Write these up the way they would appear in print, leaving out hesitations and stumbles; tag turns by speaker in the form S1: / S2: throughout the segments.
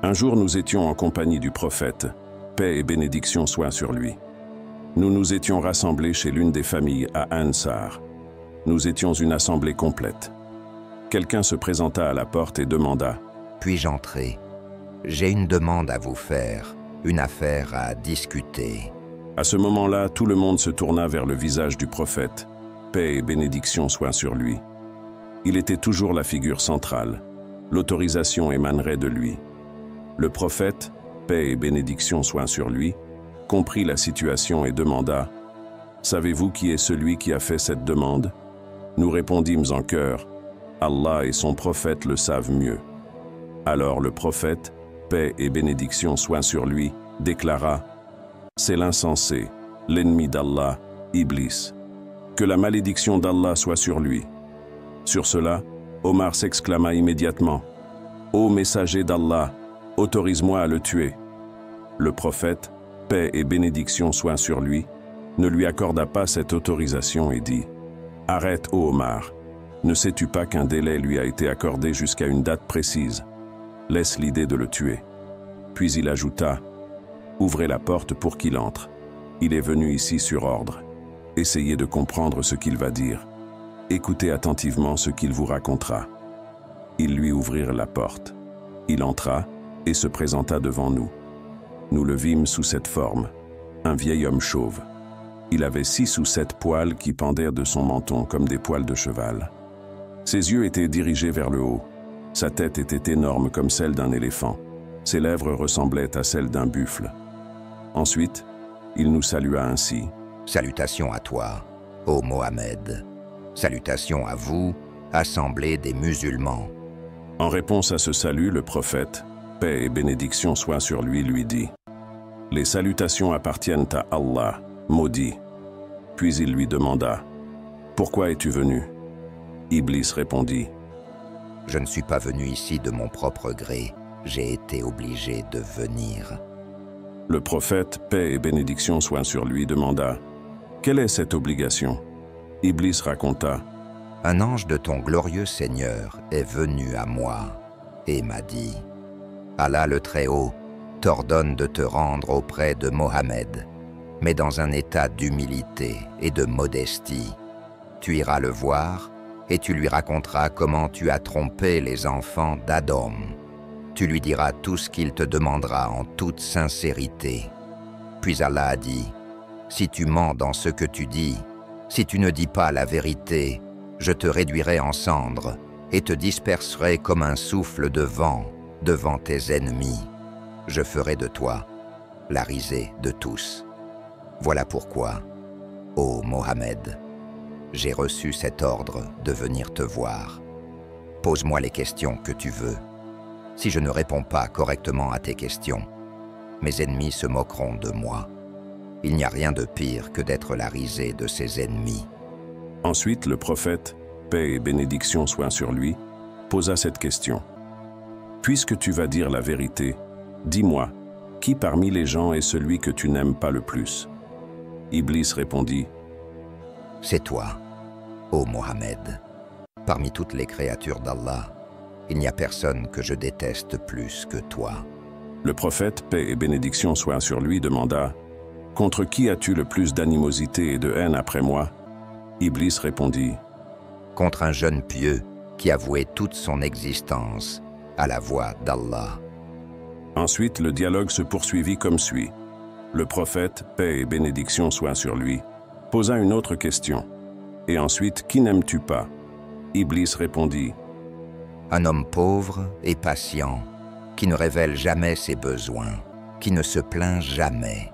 S1: Un jour nous étions en compagnie du prophète, paix et bénédiction soient sur lui. Nous nous étions rassemblés chez l'une des familles à Ansar. Nous étions une assemblée complète. Quelqu'un se présenta à la porte et demanda «
S2: Puis-je entrer? J'ai une demande à vous faire, une affaire à discuter. »
S1: À ce moment-là, tout le monde se tourna vers le visage du prophète, paix et bénédiction soient sur lui. Il était toujours la figure centrale. L'autorisation émanerait de lui. Le prophète, paix et bénédiction soient sur lui, comprit la situation et demanda « Savez-vous qui est celui qui a fait cette demande ?» Nous répondîmes en chœur « Allah et son prophète le savent mieux. » Alors le prophète, paix et bénédiction soient sur lui, déclara « C'est l'insensé, l'ennemi d'Allah, Iblis. Que la malédiction d'Allah soit sur lui. » Sur cela, Omar s'exclama immédiatement « Ô messager d'Allah, autorise-moi à le tuer. » Le prophète, paix et bénédiction soient sur lui, ne lui accorda pas cette autorisation et dit « Arrête, ô Omar, ne sais-tu pas qu'un délai lui a été accordé jusqu'à une date précise? Laisse l'idée de le tuer. » Puis il ajouta « Ouvrez la porte pour qu'il entre. Il est venu ici sur ordre. Essayez de comprendre ce qu'il va dire. Écoutez attentivement ce qu'il vous racontera. » Ils lui ouvrirent la porte. Il entra et se présenta devant nous. Nous le vîmes sous cette forme, un vieil homme chauve. Il avait 6 ou 7 poils qui pendaient de son menton comme des poils de cheval. Ses yeux étaient dirigés vers le haut. Sa tête était énorme comme celle d'un éléphant. Ses lèvres ressemblaient à celles d'un buffle. Ensuite, il nous salua ainsi.
S2: « Salutations à toi, ô Mohammed. Salutations à vous, assemblée des musulmans. »
S1: En réponse à ce salut, le prophète, paix et bénédiction soient sur lui, lui dit « Les salutations appartiennent à Allah, maudit. » Puis il lui demanda « Pourquoi es-tu venu ?» Iblis répondit
S2: « Je ne suis pas venu ici de mon propre gré, j'ai été obligé de venir. »
S1: Le prophète, paix et bénédiction soient sur lui, demanda « Quelle est cette obligation ?» Iblis raconta
S2: « Un ange de ton glorieux Seigneur est venu à moi et m'a dit « Allah le Très-Haut t'ordonne de te rendre auprès de Mohammed, mais dans un état d'humilité et de modestie. Tu iras le voir et tu lui raconteras comment tu as trompé les enfants d'Adam. Tu lui diras tout ce qu'il te demandera en toute sincérité. » Puis Allah a dit « Si tu mens dans ce que tu dis, si tu ne dis pas la vérité, je te réduirai en cendres et te disperserai comme un souffle de vent devant tes ennemis. Je ferai de toi la risée de tous. Voilà pourquoi, ô Mohammed, j'ai reçu cet ordre de venir te voir. Pose-moi les questions que tu veux. Si je ne réponds pas correctement à tes questions, mes ennemis se moqueront de moi. Il n'y a rien de pire que d'être la risée de ses ennemis. »
S1: Ensuite, le prophète, paix et bénédiction soient sur lui, posa cette question. « Puisque tu vas dire la vérité, dis-moi, qui parmi les gens est celui que tu n'aimes pas le plus ?» Iblis répondit
S2: « C'est toi, ô Mohammed. Parmi toutes les créatures d'Allah, il n'y a personne que je déteste plus que toi. »
S1: Le prophète, paix et bénédiction soient sur lui, demanda « Contre qui as-tu le plus d'animosité et de haine après moi ?» Iblis répondit
S2: « Contre un jeune pieux qui a voué toute son existence à la voie d'Allah. »
S1: Ensuite, le dialogue se poursuivit comme suit. Le prophète, paix et bénédiction soient sur lui, posa une autre question. Et ensuite, qui n'aimes-tu pas? Iblis répondit
S2: Un homme pauvre et patient, qui ne révèle jamais ses besoins, qui ne se plaint jamais.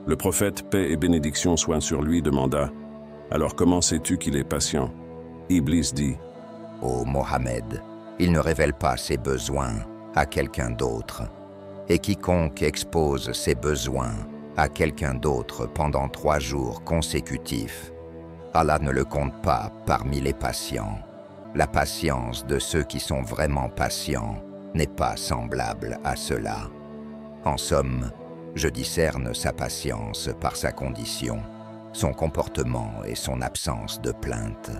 S1: Le prophète, paix et bénédiction soient sur lui, demanda Alors comment sais-tu qu'il est patient? Iblis dit
S2: Ô Mohammed, il ne révèle pas ses besoins à quelqu'un d'autre. Et quiconque expose ses besoins à quelqu'un d'autre pendant 3 jours consécutifs, Allah ne le compte pas parmi les patients. La patience de ceux qui sont vraiment patients n'est pas semblable à cela. En somme, je discerne sa patience par sa condition, son comportement et son absence de plainte.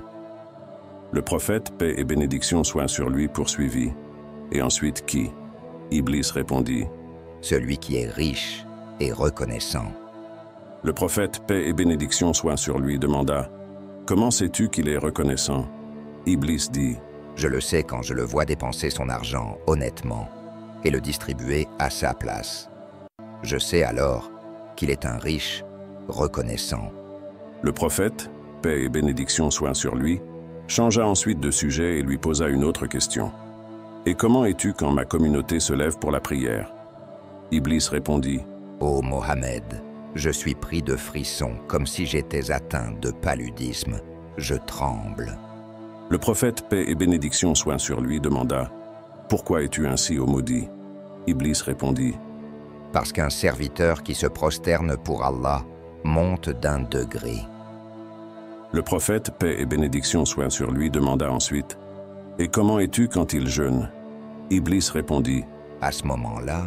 S1: Le prophète, paix et bénédiction soient sur lui, poursuivit. Et ensuite qui? Iblis répondit,
S2: celui qui est riche et reconnaissant.
S1: Le prophète, paix et bénédiction soient sur lui, demanda, comment sais-tu qu'il est reconnaissant? Iblis dit,
S2: Je le sais quand je le vois dépenser son argent honnêtement et le distribuer à sa place. Je sais alors qu'il est un riche reconnaissant.
S1: Le prophète, paix et bénédiction soient sur lui, changea ensuite de sujet et lui posa une autre question. Et comment es-tu quand ma communauté se lève pour la prière? Iblis répondit,
S2: Ô Mohammed, je suis pris de frissons comme si j'étais atteint de paludisme. Je tremble.
S1: Le prophète, paix et bénédiction soient sur lui, demanda, pourquoi es-tu ainsi, ô maudit? Iblis répondit,
S2: Parce qu'un serviteur qui se prosterne pour Allah monte d'un degré.
S1: Le prophète, paix et bénédiction soient sur lui, demanda ensuite, et comment es-tu quand il jeûne? Iblis répondit,
S2: À ce moment-là,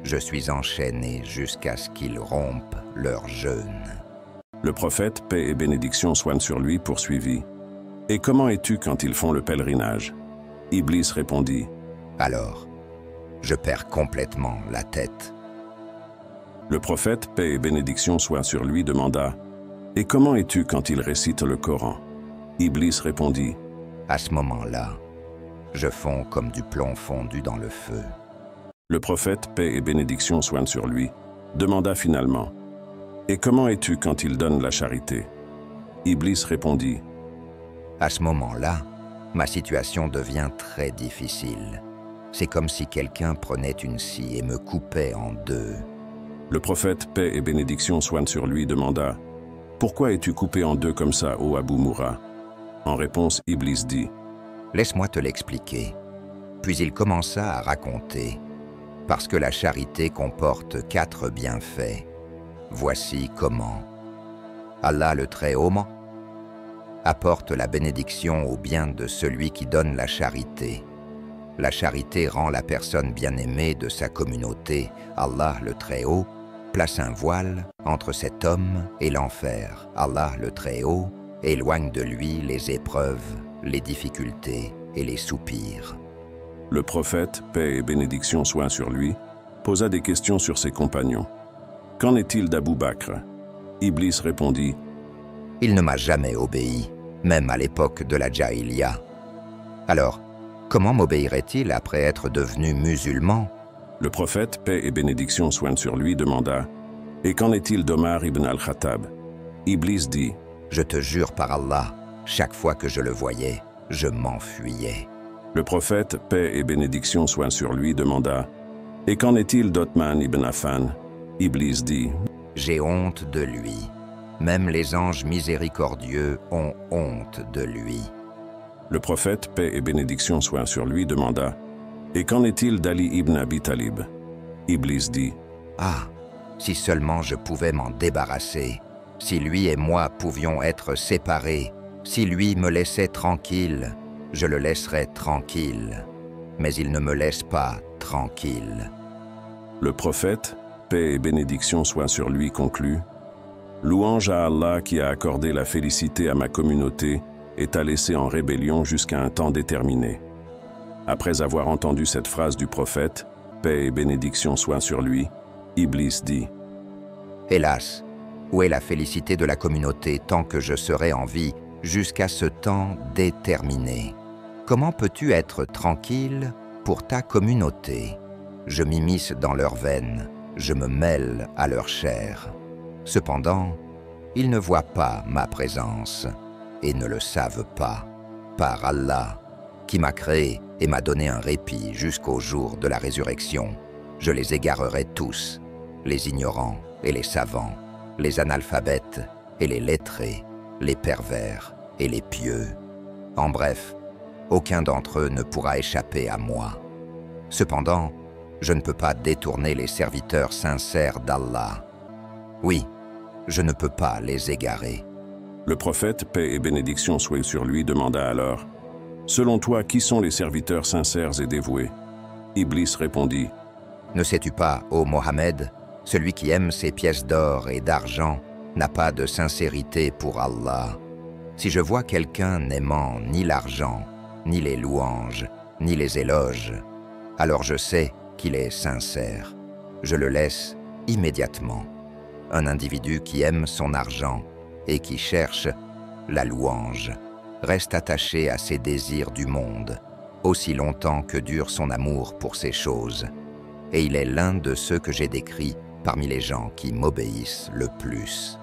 S2: je suis enchaîné jusqu'à ce qu'ils rompent leur jeûne.
S1: Le prophète, paix et bénédiction soient sur lui, poursuivit, et comment es-tu quand ils font le pèlerinage? Iblis répondit,
S2: Alors, je perds complètement la tête.
S1: Le prophète, paix et bénédiction soient sur lui, demanda, et comment es-tu quand ils récitent le Coran? Iblis répondit,
S2: À ce moment-là, je fonds comme du plomb fondu dans le feu.
S1: Le prophète, paix et bénédiction soient sur lui, demanda finalement, et comment es-tu quand ils donnent la charité? Iblis répondit,
S2: À ce moment-là, ma situation devient très difficile. C'est comme si quelqu'un prenait une scie et me coupait en deux.
S1: Le prophète, paix et bénédiction soient sur lui, demanda, pourquoi es-tu coupé en deux comme ça, ô Abu Moura? En réponse, Iblis dit,
S2: Laisse-moi te l'expliquer. Puis il commença à raconter, parce que la charité comporte 4 bienfaits. Voici comment. Allah le Très-Haut apporte la bénédiction au bien de celui qui donne la charité. La charité rend la personne bien-aimée de sa communauté. Allah le Très-Haut place un voile entre cet homme et l'enfer. Allah le Très-Haut éloigne de lui les épreuves, les difficultés et les soupirs.
S1: Le prophète, paix et bénédiction soient sur lui, posa des questions sur ses compagnons. Qu'en est-il d'Abou Bakr? Iblis répondit,
S2: Il ne m'a jamais obéi, même à l'époque de la Jahiliya. Alors, comment m'obéirait-il après être devenu musulman?
S1: Le prophète, paix et bénédiction soient sur lui, demanda, et qu'en est-il d'Omar ibn al-Khattab? Iblis dit,
S2: Je te jure par Allah, chaque fois que je le voyais, je m'enfuyais.
S1: Le prophète, paix et bénédiction soient sur lui, demanda, et qu'en est-il d'Othman ibn Affan? Iblis dit,
S2: J'ai honte de lui. Même les anges miséricordieux ont honte de lui.
S1: Le prophète, paix et bénédiction soient sur lui, demanda, et qu'en est-il d'Ali ibn Abi Talib? Iblis dit,
S2: Ah, si seulement je pouvais m'en débarrasser, si lui et moi pouvions être séparés, si lui me laissait tranquille, je le laisserais tranquille, mais il ne me laisse pas tranquille.
S1: Le prophète, paix et bénédiction soient sur lui, conclut, Louange à Allah qui a accordé la félicité à ma communauté et t'a laissé en rébellion jusqu'à un temps déterminé. Après avoir entendu cette phrase du prophète, paix et bénédiction soient sur lui, Iblis dit,
S2: Hélas, où est la félicité de la communauté tant que je serai en vie jusqu'à ce temps déterminé? Comment peux-tu être tranquille pour ta communauté? Je m'immisce dans leurs veines, je me mêle à leur chair. Cependant, ils ne voient pas ma présence et ne le savent pas. Par Allah, qui m'a créé et m'a donné un répit jusqu'au jour de la résurrection, je les égarerai tous, les ignorants et les savants, les analphabètes et les lettrés, les pervers et les pieux. En bref, aucun d'entre eux ne pourra échapper à moi. Cependant, je ne peux pas détourner les serviteurs sincères d'Allah. Oui, je ne peux pas les égarer.
S1: Le prophète, paix et bénédiction soient sur lui, demanda alors, selon toi, qui sont les serviteurs sincères et dévoués? Iblis répondit,
S2: Ne sais-tu pas, ô Mohammed, celui qui aime ses pièces d'or et d'argent n'a pas de sincérité pour Allah. Si je vois quelqu'un n'aimant ni l'argent, ni les louanges, ni les éloges, alors je sais qu'il est sincère. Je le laisse immédiatement. Un individu qui aime son argent et qui cherche la louange reste attaché à ses désirs du monde, aussi longtemps que dure son amour pour ces choses. Et il est l'un de ceux que j'ai décrits parmi les gens qui m'obéissent le plus.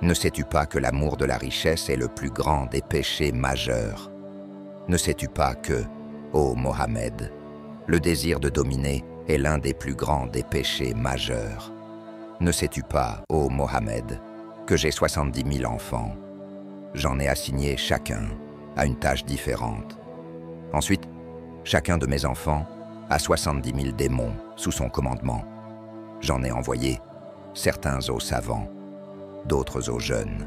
S2: Ne sais-tu pas que l'amour de la richesse est le plus grand des péchés majeurs? Ne sais-tu pas que, ô Mohammed, le désir de dominer est l'un des plus grands des péchés majeurs? Ne sais-tu pas, ô Mohammed, que j'ai 70 000 enfants? J'en ai assigné chacun à une tâche différente. Ensuite, chacun de mes enfants a 70 000 démons sous son commandement. J'en ai envoyé certains aux savants, d'autres aux jeunes,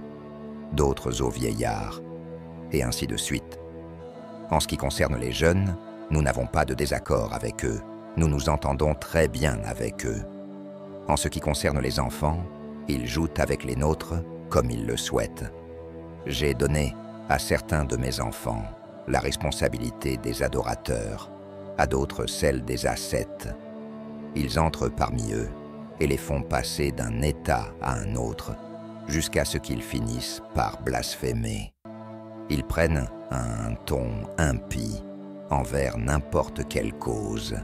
S2: d'autres aux vieillards, et ainsi de suite. En ce qui concerne les jeunes, nous n'avons pas de désaccord avec eux. Nous nous entendons très bien avec eux. En ce qui concerne les enfants, ils jouent avec les nôtres comme ils le souhaitent. J'ai donné à certains de mes enfants la responsabilité des adorateurs, à d'autres celle des ascètes. Ils entrent parmi eux et les font passer d'un état à un autre, jusqu'à ce qu'ils finissent par blasphémer. Ils prennent un ton impie envers n'importe quelle cause.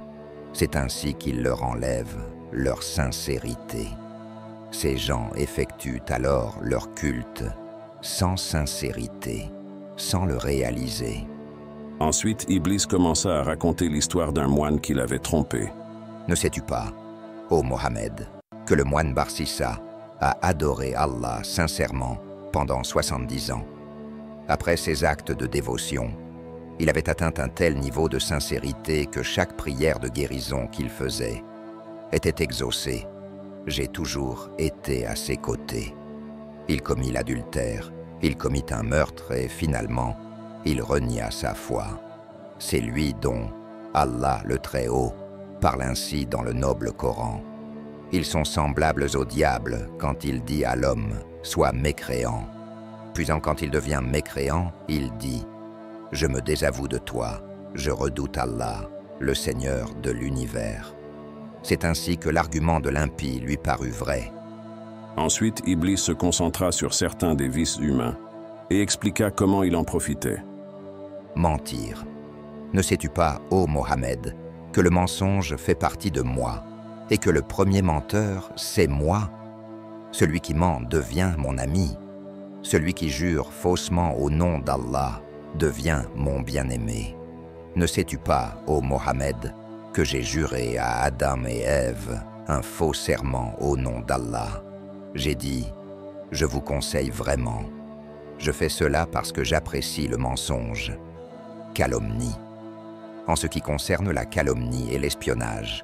S2: C'est ainsi qu'ils leur enlèvent leur sincérité. Ces gens effectuent alors leur culte sans sincérité, sans le réaliser.
S1: Ensuite, Iblis commença à raconter l'histoire d'un moine qui l'avait trompé.
S2: Ne sais-tu pas, ô Mohammed, que le moine Barsissa a adoré Allah sincèrement pendant 70 ans. Après ses actes de dévotion, il avait atteint un tel niveau de sincérité que chaque prière de guérison qu'il faisait était exaucée. J'ai toujours été à ses côtés. Il commit l'adultère, il commit un meurtre et finalement, il renia sa foi. C'est lui dont Allah le Très-Haut parle ainsi dans le noble Coran. Ils sont semblables au diable quand il dit à l'homme « Sois mécréant ». Puis quand il devient mécréant, il dit « Je me désavoue de toi, je redoute Allah, le Seigneur de l'univers ». C'est ainsi que l'argument de l'impie lui parut vrai.
S1: Ensuite, Iblis se concentra sur certains des vices humains et expliqua comment il en profitait.
S2: Mentir. Ne sais-tu pas, ô Mohammed, que le mensonge fait partie de moi et que le premier menteur, c'est moi? Celui qui ment devient mon ami. Celui qui jure faussement au nom d'Allah devient mon bien-aimé. Ne sais-tu pas, ô Mohammed, que j'ai juré à Adam et Ève un faux serment au nom d'Allah? J'ai dit, je vous conseille vraiment. Je fais cela parce que j'apprécie le mensonge. Calomnie. En ce qui concerne la calomnie et l'espionnage,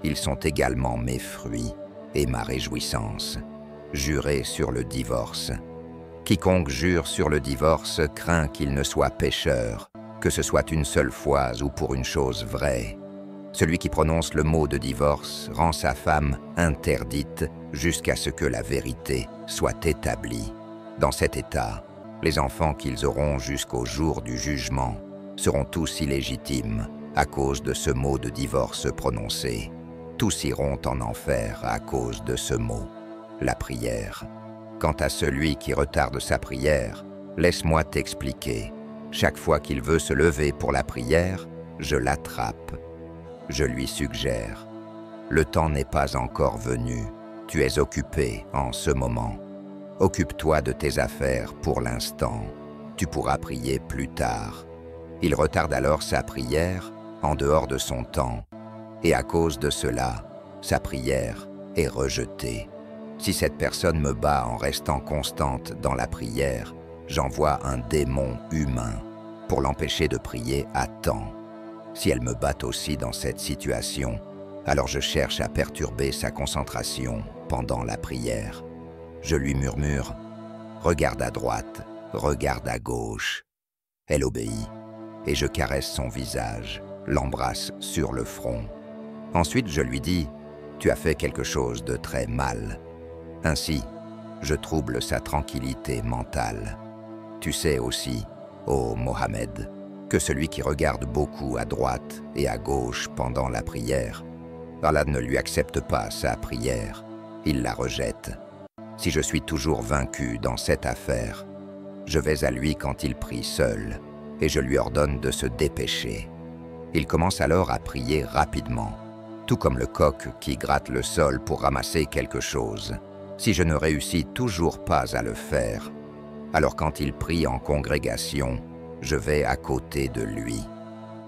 S2: ils sont également mes fruits et ma réjouissance. Jurer sur le divorce. Quiconque jure sur le divorce craint qu'il ne soit pécheur, que ce soit une seule fois ou pour une chose vraie. Celui qui prononce le mot de divorce rend sa femme interdite jusqu'à ce que la vérité soit établie. Dans cet état, les enfants qu'ils auront jusqu'au jour du jugement seront tous illégitimes à cause de ce mot de divorce prononcé. Tous iront en enfer à cause de ce mot, la prière. Quant à celui qui retarde sa prière, laisse-moi t'expliquer. Chaque fois qu'il veut se lever pour la prière, je l'attrape. Je lui suggère, le temps n'est pas encore venu, tu es occupé en ce moment. Occupe-toi de tes affaires pour l'instant, tu pourras prier plus tard. Il retarde alors sa prière en dehors de son temps, et à cause de cela, sa prière est rejetée. Si cette personne me bat en restant constante dans la prière, j'envoie un démon humain pour l'empêcher de prier à temps. Si elle me bat aussi dans cette situation, alors je cherche à perturber sa concentration pendant la prière. Je lui murmure « Regarde à droite, regarde à gauche ». Elle obéit, et je caresse son visage, l'embrasse sur le front. Ensuite, je lui dis « Tu as fait quelque chose de très mal ». Ainsi, je trouble sa tranquillité mentale. Tu sais aussi, ô Mohammed, que celui qui regarde beaucoup à droite et à gauche pendant la prière Allah ne lui accepte pas sa prière, il la rejette. Si je suis toujours vaincu dans cette affaire, je vais à lui quand il prie seul, et je lui ordonne de se dépêcher. Il commence alors à prier rapidement, tout comme le coq qui gratte le sol pour ramasser quelque chose. Si je ne réussis toujours pas à le faire, alors quand il prie en congrégation, je vais à côté de lui.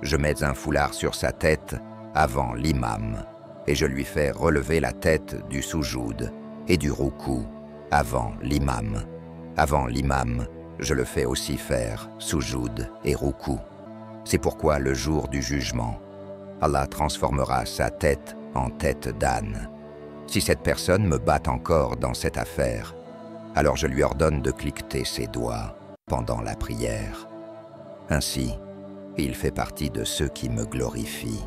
S2: Je mets un foulard sur sa tête avant l'imam, et je lui fais relever la tête du soujoud et du roukou avant l'imam. Avant l'imam, je le fais aussi faire soujoud et roukou. C'est pourquoi le jour du jugement, Allah transformera sa tête en tête d'âne. Si cette personne me bat encore dans cette affaire, alors je lui ordonne de cliqueter ses doigts pendant la prière. Ainsi, il fait partie de ceux qui me glorifient.